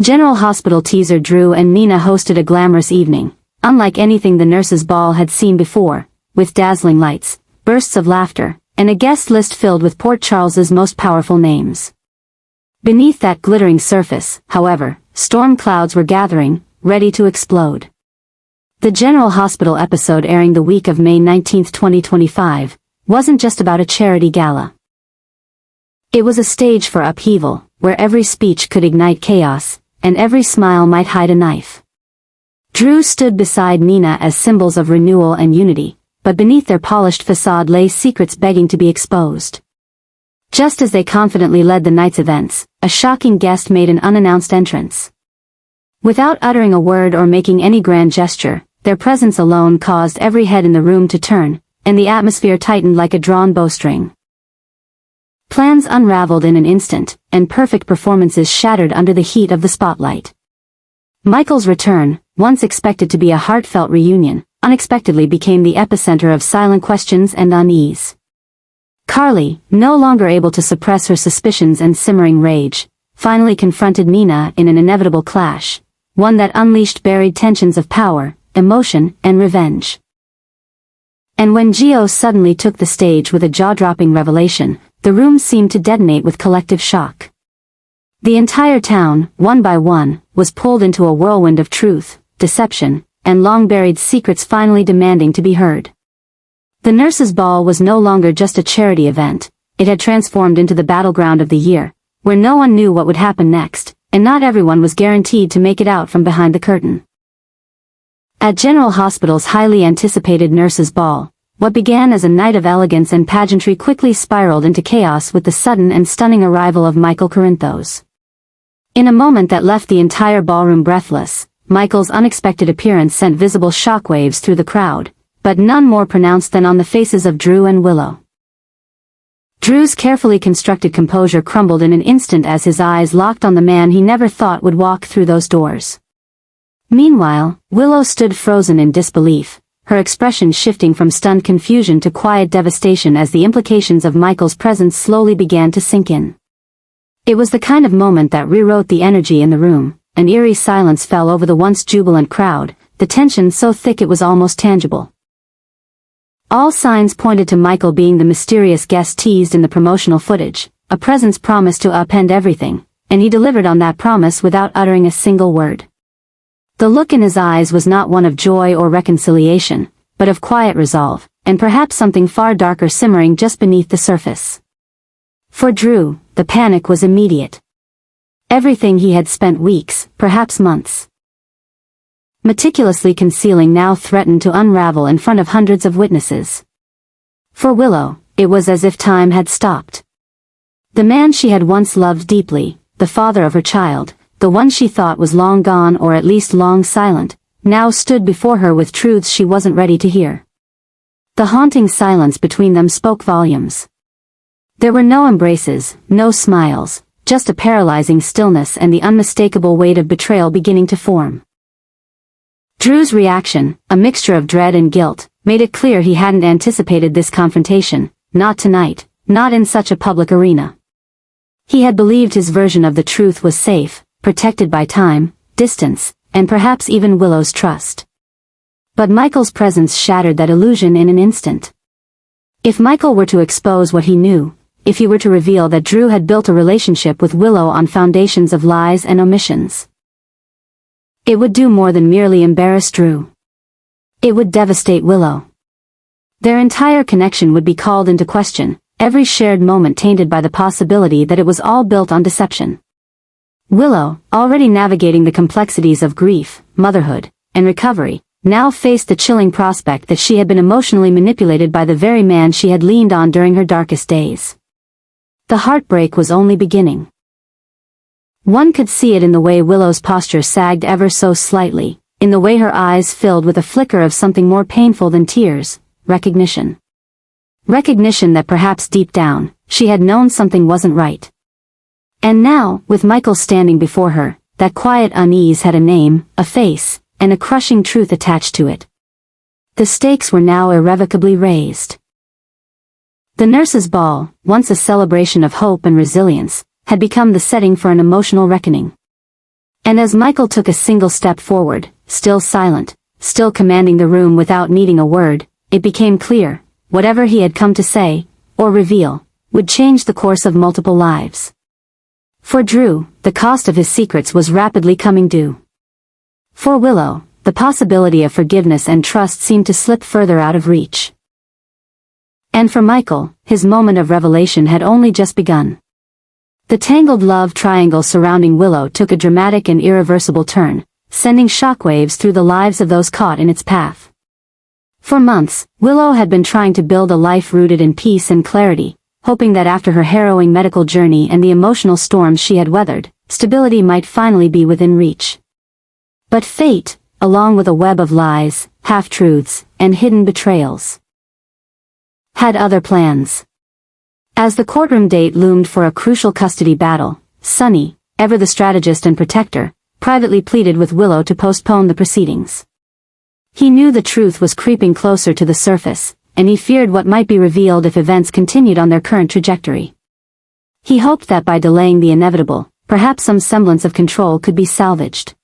General Hospital teaser Drew and Nina hosted a glamorous evening, unlike anything the nurses' ball had seen before, with dazzling lights, bursts of laughter, and a guest list filled with Port Charles's most powerful names. Beneath that glittering surface, however, storm clouds were gathering, ready to explode. The General Hospital episode, airing the week of May 19, 2025, wasn't just about a charity gala. It was a stage for upheaval, where every speech could ignite chaos, and every smile might hide a knife. Drew stood beside Nina as symbols of renewal and unity, but beneath their polished facade lay secrets begging to be exposed. Just as they confidently led the night's events, a shocking guest made an unannounced entrance. Without uttering a word or making any grand gesture, their presence alone caused every head in the room to turn, and the atmosphere tightened like a drawn bowstring. Plans unraveled in an instant, and perfect performances shattered under the heat of the spotlight. Michael's return, once expected to be a heartfelt reunion, unexpectedly became the epicenter of silent questions and unease. Carly, no longer able to suppress her suspicions and simmering rage, finally confronted Nina in an inevitable clash, one that unleashed buried tensions of power, emotion, and revenge. And when Gio suddenly took the stage with a jaw-dropping revelation, the room seemed to detonate with collective shock. The entire town, one by one, was pulled into a whirlwind of truth, deception, and long-buried secrets finally demanding to be heard. The nurses' ball was no longer just a charity event, it had transformed into the battleground of the year, where no one knew what would happen next, and not everyone was guaranteed to make it out from behind the curtain. At General Hospital's highly anticipated nurses' ball, what began as a night of elegance and pageantry quickly spiraled into chaos with the sudden and stunning arrival of Michael Corinthos. In a moment that left the entire ballroom breathless, Michael's unexpected appearance sent visible shockwaves through the crowd, but none more pronounced than on the faces of Drew and Willow. Drew's carefully constructed composure crumbled in an instant as his eyes locked on the man he never thought would walk through those doors. Meanwhile, Willow stood frozen in disbelief, her expression shifting from stunned confusion to quiet devastation as the implications of Michael's presence slowly began to sink in. It was the kind of moment that rewrote the energy in the room. An eerie silence fell over the once jubilant crowd, the tension so thick it was almost tangible. All signs pointed to Michael being the mysterious guest teased in the promotional footage, a presence promised to upend everything, and he delivered on that promise without uttering a single word. The look in his eyes was not one of joy or reconciliation, but of quiet resolve, and perhaps something far darker simmering just beneath the surface. For Drew, the panic was immediate. Everything he had spent weeks, perhaps months, meticulously concealing now threatened to unravel in front of hundreds of witnesses. For Willow, it was as if time had stopped. The man she had once loved deeply, the father of her child, the one she thought was long gone or at least long silent, now stood before her with truths she wasn't ready to hear. The haunting silence between them spoke volumes. There were no embraces, no smiles, just a paralyzing stillness and the unmistakable weight of betrayal beginning to form. Drew's reaction, a mixture of dread and guilt, made it clear he hadn't anticipated this confrontation, not tonight, not in such a public arena. He had believed his version of the truth was safe, protected by time, distance, and perhaps even Willow's trust. But Michael's presence shattered that illusion in an instant. If Michael were to expose what he knew, if he were to reveal that Drew had built a relationship with Willow on foundations of lies and omissions, it would do more than merely embarrass Drew. It would devastate Willow. Their entire connection would be called into question, every shared moment tainted by the possibility that it was all built on deception. Willow, already navigating the complexities of grief, motherhood, and recovery, now faced the chilling prospect that she had been emotionally manipulated by the very man she had leaned on during her darkest days. The heartbreak was only beginning. One could see it in the way Willow's posture sagged ever so slightly, in the way her eyes filled with a flicker of something more painful than tears, recognition. Recognition that perhaps deep down, she had known something wasn't right. And now, with Michael standing before her, that quiet unease had a name, a face, and a crushing truth attached to it. The stakes were now irrevocably raised. The nurses' ball, once a celebration of hope and resilience, had become the setting for an emotional reckoning. And as Michael took a single step forward, still silent, still commanding the room without needing a word, it became clear, whatever he had come to say, or reveal, would change the course of multiple lives. For Drew, the cost of his secrets was rapidly coming due. For Willow, the possibility of forgiveness and trust seemed to slip further out of reach. And for Michael, his moment of revelation had only just begun. The tangled love triangle surrounding Willow took a dramatic and irreversible turn, sending shockwaves through the lives of those caught in its path. For months, Willow had been trying to build a life rooted in peace and clarity, hoping that after her harrowing medical journey and the emotional storms she had weathered, stability might finally be within reach. But fate, along with a web of lies, half-truths, and hidden betrayals, had other plans. As the courtroom date loomed for a crucial custody battle, Sonny, ever the strategist and protector, privately pleaded with Willow to postpone the proceedings. He knew the truth was creeping closer to the surface, and he feared what might be revealed if events continued on their current trajectory. He hoped that by delaying the inevitable, perhaps some semblance of control could be salvaged.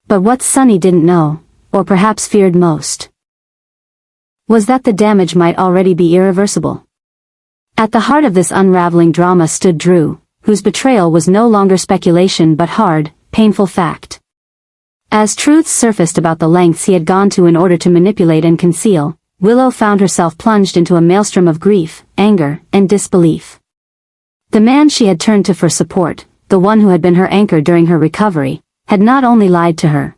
But what Sonny didn't know, or perhaps feared most, was that the damage might already be irreversible. At the heart of this unraveling drama stood Drew, whose betrayal was no longer speculation but hard, painful fact. As truths surfaced about the lengths he had gone to in order to manipulate and conceal, Willow found herself plunged into a maelstrom of grief, anger, and disbelief. The man she had turned to for support, the one who had been her anchor during her recovery, had not only lied to her.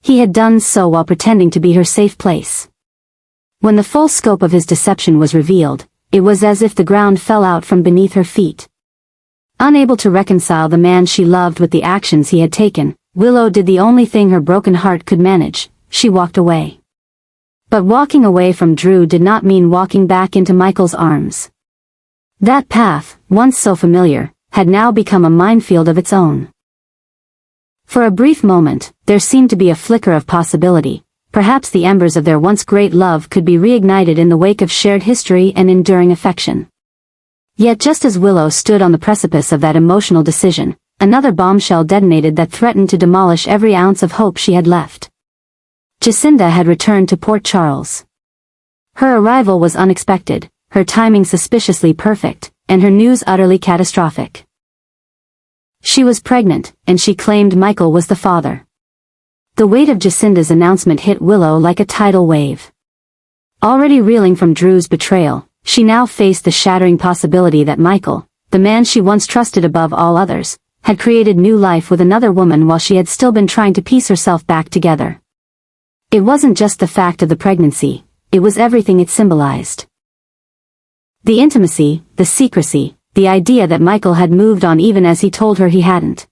He had done so while pretending to be her safe place. When the full scope of his deception was revealed, it was as if the ground fell out from beneath her feet. Unable to reconcile the man she loved with the actions he had taken, Willow did the only thing her broken heart could manage: she walked away. But walking away from Drew did not mean walking back into Michael's arms. That path, once so familiar, had now become a minefield of its own. For a brief moment, there seemed to be a flicker of possibility. Perhaps the embers of their once great love could be reignited in the wake of shared history and enduring affection. Yet just as Willow stood on the precipice of that emotional decision, another bombshell detonated that threatened to demolish every ounce of hope she had left. Jacinda had returned to Port Charles. Her arrival was unexpected, her timing suspiciously perfect, and her news utterly catastrophic. She was pregnant, and she claimed Michael was the father. The weight of Jacinda's announcement hit Willow like a tidal wave. Already reeling from Drew's betrayal, she now faced the shattering possibility that Michael, the man she once trusted above all others, had created new life with another woman while she had still been trying to piece herself back together. It wasn't just the fact of the pregnancy, it was everything it symbolized. The intimacy, the secrecy, the idea that Michael had moved on even as he told her he hadn't.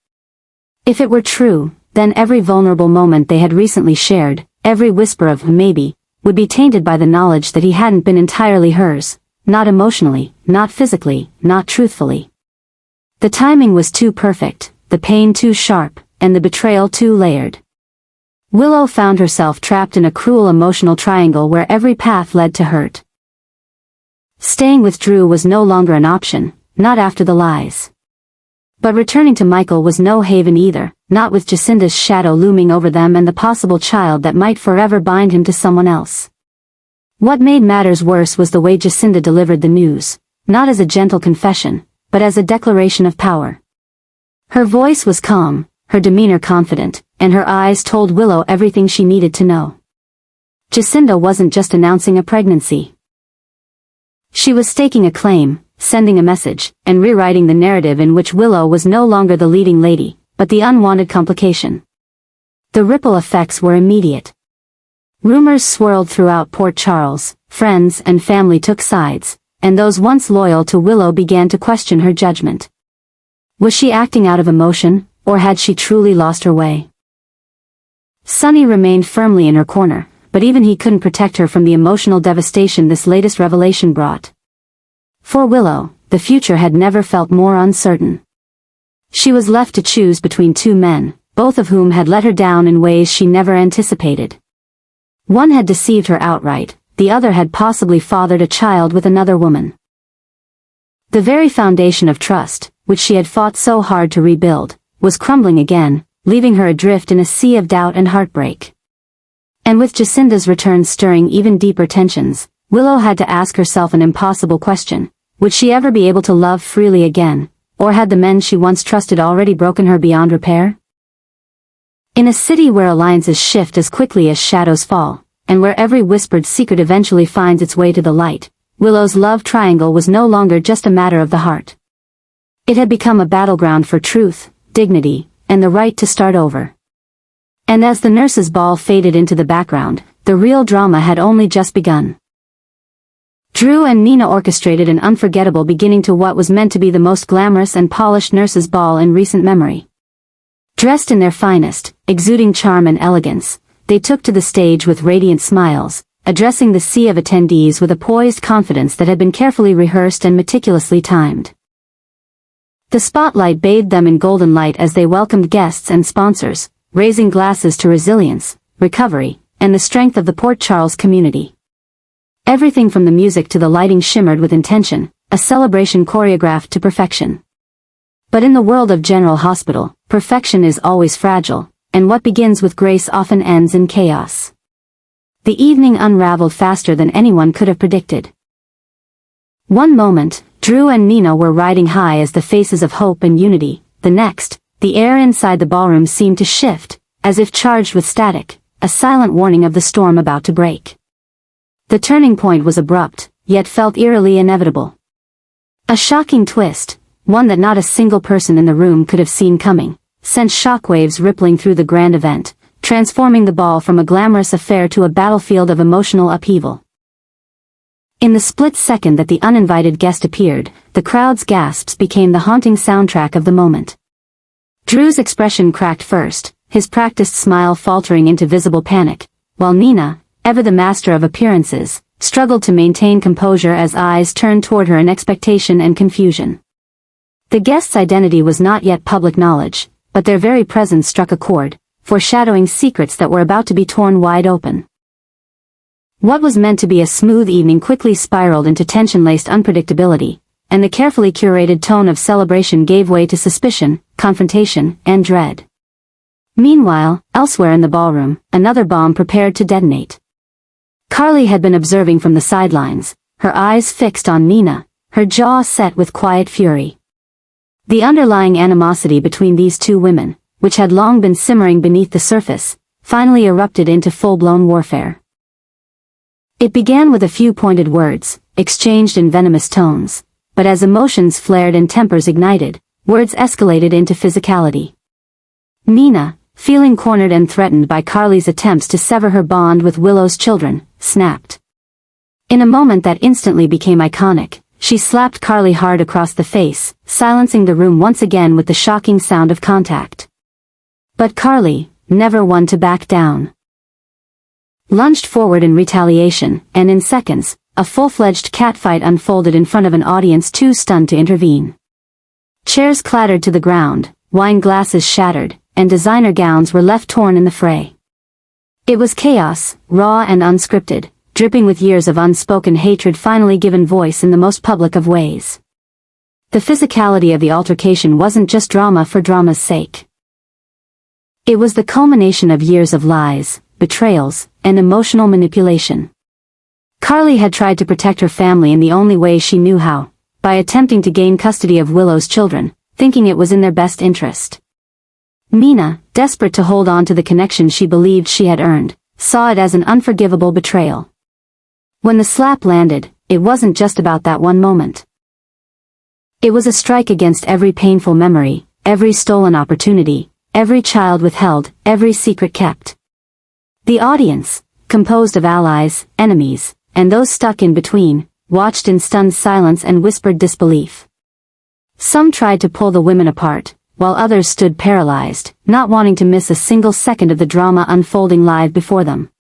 If it were true, then every vulnerable moment they had recently shared, every whisper of maybe, would be tainted by the knowledge that he hadn't been entirely hers, not emotionally, not physically, not truthfully. The timing was too perfect, the pain too sharp, and the betrayal too layered. Willow found herself trapped in a cruel emotional triangle where every path led to hurt. Staying with Drew was no longer an option, not after the lies. But returning to Michael was no haven either, not with Jacinda's shadow looming over them and the possible child that might forever bind him to someone else. What made matters worse was the way Jacinda delivered the news, not as a gentle confession, but as a declaration of power. Her voice was calm, her demeanor confident, and her eyes told Willow everything she needed to know. Jacinda wasn't just announcing a pregnancy. She was staking a claim, sending a message, and rewriting the narrative in which Willow was no longer the leading lady, but the unwanted complication. The ripple effects were immediate. Rumors swirled throughout Port Charles, friends and family took sides, and those once loyal to Willow began to question her judgment. Was she acting out of emotion, or had she truly lost her way? Sonny remained firmly in her corner, but even he couldn't protect her from the emotional devastation this latest revelation brought. For Willow, the future had never felt more uncertain. She was left to choose between two men, both of whom had let her down in ways she never anticipated. One had deceived her outright, the other had possibly fathered a child with another woman. The very foundation of trust, which she had fought so hard to rebuild, was crumbling again, leaving her adrift in a sea of doubt and heartbreak. And with Jacinda's return stirring even deeper tensions, Willow had to ask herself an impossible question. Would she ever be able to love freely again, or had the men she once trusted already broken her beyond repair? In a city where alliances shift as quickly as shadows fall, and where every whispered secret eventually finds its way to the light, Willow's love triangle was no longer just a matter of the heart. It had become a battleground for truth, dignity, and the right to start over. And as the nurses' ball faded into the background, the real drama had only just begun. Drew and Nina orchestrated an unforgettable beginning to what was meant to be the most glamorous and polished nurses' ball in recent memory. Dressed in their finest, exuding charm and elegance, they took to the stage with radiant smiles, addressing the sea of attendees with a poised confidence that had been carefully rehearsed and meticulously timed. The spotlight bathed them in golden light as they welcomed guests and sponsors, raising glasses to resilience, recovery, and the strength of the Port Charles community. Everything from the music to the lighting shimmered with intention, a celebration choreographed to perfection. But in the world of General Hospital, perfection is always fragile, and what begins with grace often ends in chaos. The evening unraveled faster than anyone could have predicted. One moment, Drew and Nina were riding high as the faces of hope and unity. The next, the air inside the ballroom seemed to shift, as if charged with static, a silent warning of the storm about to break. The turning point was abrupt, yet felt eerily inevitable. A shocking twist, one that not a single person in the room could have seen coming, sent shockwaves rippling through the grand event, transforming the ball from a glamorous affair to a battlefield of emotional upheaval. In the split second that the uninvited guest appeared, the crowd's gasps became the haunting soundtrack of the moment. Drew's expression cracked first, his practiced smile faltering into visible panic, while Nina, ever the master of appearances, struggled to maintain composure as eyes turned toward her in expectation and confusion. The guest's identity was not yet public knowledge, but their very presence struck a chord, foreshadowing secrets that were about to be torn wide open. What was meant to be a smooth evening quickly spiraled into tension-laced unpredictability, and the carefully curated tone of celebration gave way to suspicion, confrontation, and dread. Meanwhile, elsewhere in the ballroom, another bomb prepared to detonate. Carly had been observing from the sidelines, her eyes fixed on Nina, her jaw set with quiet fury. The underlying animosity between these two women, which had long been simmering beneath the surface, finally erupted into full-blown warfare. It began with a few pointed words, exchanged in venomous tones, but as emotions flared and tempers ignited, words escalated into physicality. Nina, feeling cornered and threatened by Carly's attempts to sever her bond with Willow's children, snapped. In a moment that instantly became iconic, she slapped Carly hard across the face, silencing the room once again with the shocking sound of contact. But Carly, never one to back down, lunged forward in retaliation, and in seconds, a full-fledged catfight unfolded in front of an audience too stunned to intervene. Chairs clattered to the ground, wine glasses shattered, and designer gowns were left torn in the fray. It was chaos, raw and unscripted, dripping with years of unspoken hatred finally given voice in the most public of ways. The physicality of the altercation wasn't just drama for drama's sake. It was the culmination of years of lies, betrayals, and emotional manipulation. Carly had tried to protect her family in the only way she knew how, by attempting to gain custody of Willow's children, thinking it was in their best interest. Nina, desperate to hold on to the connection she believed she had earned, saw it as an unforgivable betrayal. When the slap landed, it wasn't just about that one moment. It was a strike against every painful memory, every stolen opportunity, every child withheld, every secret kept. The audience, composed of allies, enemies, and those stuck in between, watched in stunned silence and whispered disbelief. Some tried to pull the women apart, while others stood paralyzed, not wanting to miss a single second of the drama unfolding live before them.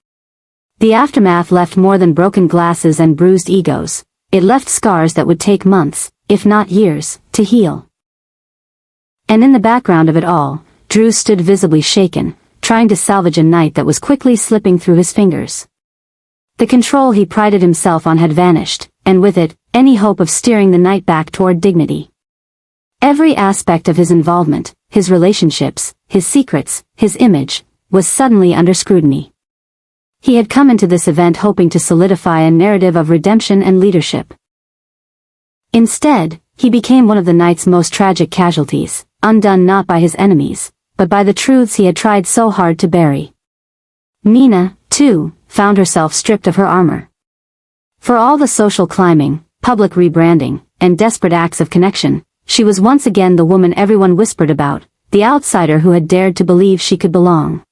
The aftermath left more than broken glasses and bruised egos. It left scars that would take months, if not years, to heal. And in the background of it all, Drew stood visibly shaken, trying to salvage a night that was quickly slipping through his fingers. The control he prided himself on had vanished, and with it, any hope of steering the night back toward dignity. Every aspect of his involvement, his relationships, his secrets, his image, was suddenly under scrutiny. He had come into this event hoping to solidify a narrative of redemption and leadership. Instead, he became one of the night's most tragic casualties, undone not by his enemies, but by the truths he had tried so hard to bury. Nina, too, found herself stripped of her armor. For all the social climbing, public rebranding, and desperate acts of connection, she was once again the woman everyone whispered about, the outsider who had dared to believe she could belong.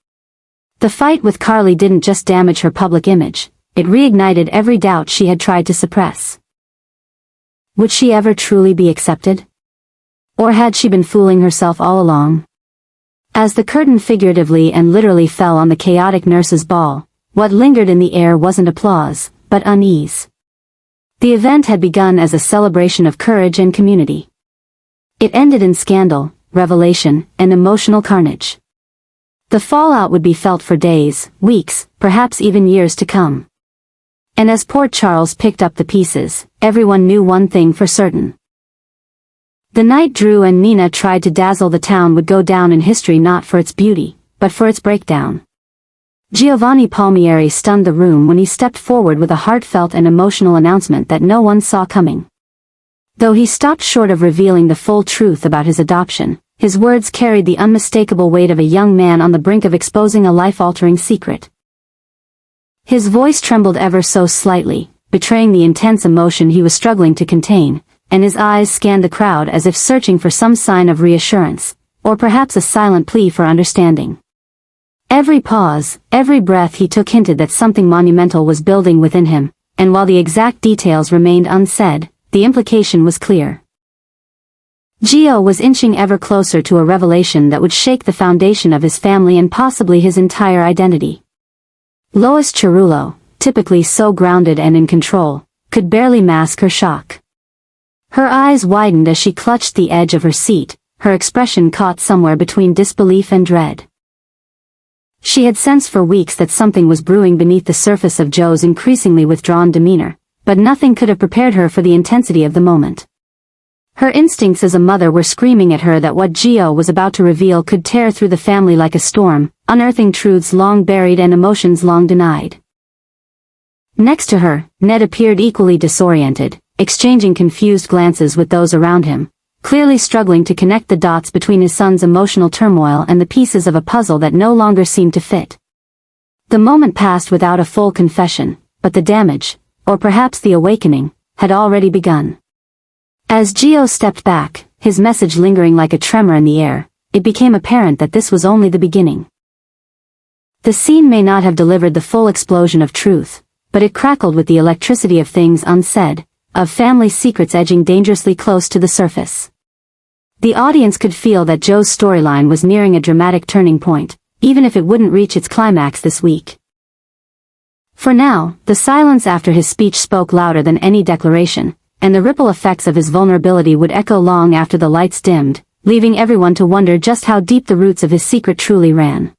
The fight with Carly didn't just damage her public image, it reignited every doubt she had tried to suppress. Would she ever truly be accepted? Or had she been fooling herself all along? As the curtain figuratively and literally fell on the chaotic nurses' ball, what lingered in the air wasn't applause, but unease. The event had begun as a celebration of courage and community. It ended in scandal, revelation, and emotional carnage. The fallout would be felt for days, weeks, perhaps even years to come. And as Port Charles picked up the pieces, everyone knew one thing for certain. The night Drew and Nina tried to dazzle the town would go down in history not for its beauty, but for its breakdown. Giovanni Palmieri stunned the room when he stepped forward with a heartfelt and emotional announcement that no one saw coming. Though he stopped short of revealing the full truth about his adoption, his words carried the unmistakable weight of a young man on the brink of exposing a life-altering secret. His voice trembled ever so slightly, betraying the intense emotion he was struggling to contain, and his eyes scanned the crowd as if searching for some sign of reassurance, or perhaps a silent plea for understanding. Every pause, every breath he took hinted that something monumental was building within him, and while the exact details remained unsaid, the implication was clear. Gio was inching ever closer to a revelation that would shake the foundation of his family and possibly his entire identity. Lois Cerullo, typically so grounded and in control, could barely mask her shock. Her eyes widened as she clutched the edge of her seat, her expression caught somewhere between disbelief and dread. She had sensed for weeks that something was brewing beneath the surface of Joe's increasingly withdrawn demeanor, but nothing could have prepared her for the intensity of the moment. Her instincts as a mother were screaming at her that what Gio was about to reveal could tear through the family like a storm, unearthing truths long buried and emotions long denied. Next to her, Ned appeared equally disoriented, exchanging confused glances with those around him, clearly struggling to connect the dots between his son's emotional turmoil and the pieces of a puzzle that no longer seemed to fit. The moment passed without a full confession, but the damage, or perhaps the awakening, had already begun. As Gio stepped back, his message lingering like a tremor in the air, it became apparent that this was only the beginning. The scene may not have delivered the full explosion of truth, but it crackled with the electricity of things unsaid, of family secrets edging dangerously close to the surface. The audience could feel that Joe's storyline was nearing a dramatic turning point, even if it wouldn't reach its climax this week. For now, the silence after his speech spoke louder than any declaration, and the ripple effects of his vulnerability would echo long after the lights dimmed, leaving everyone to wonder just how deep the roots of his secret truly ran.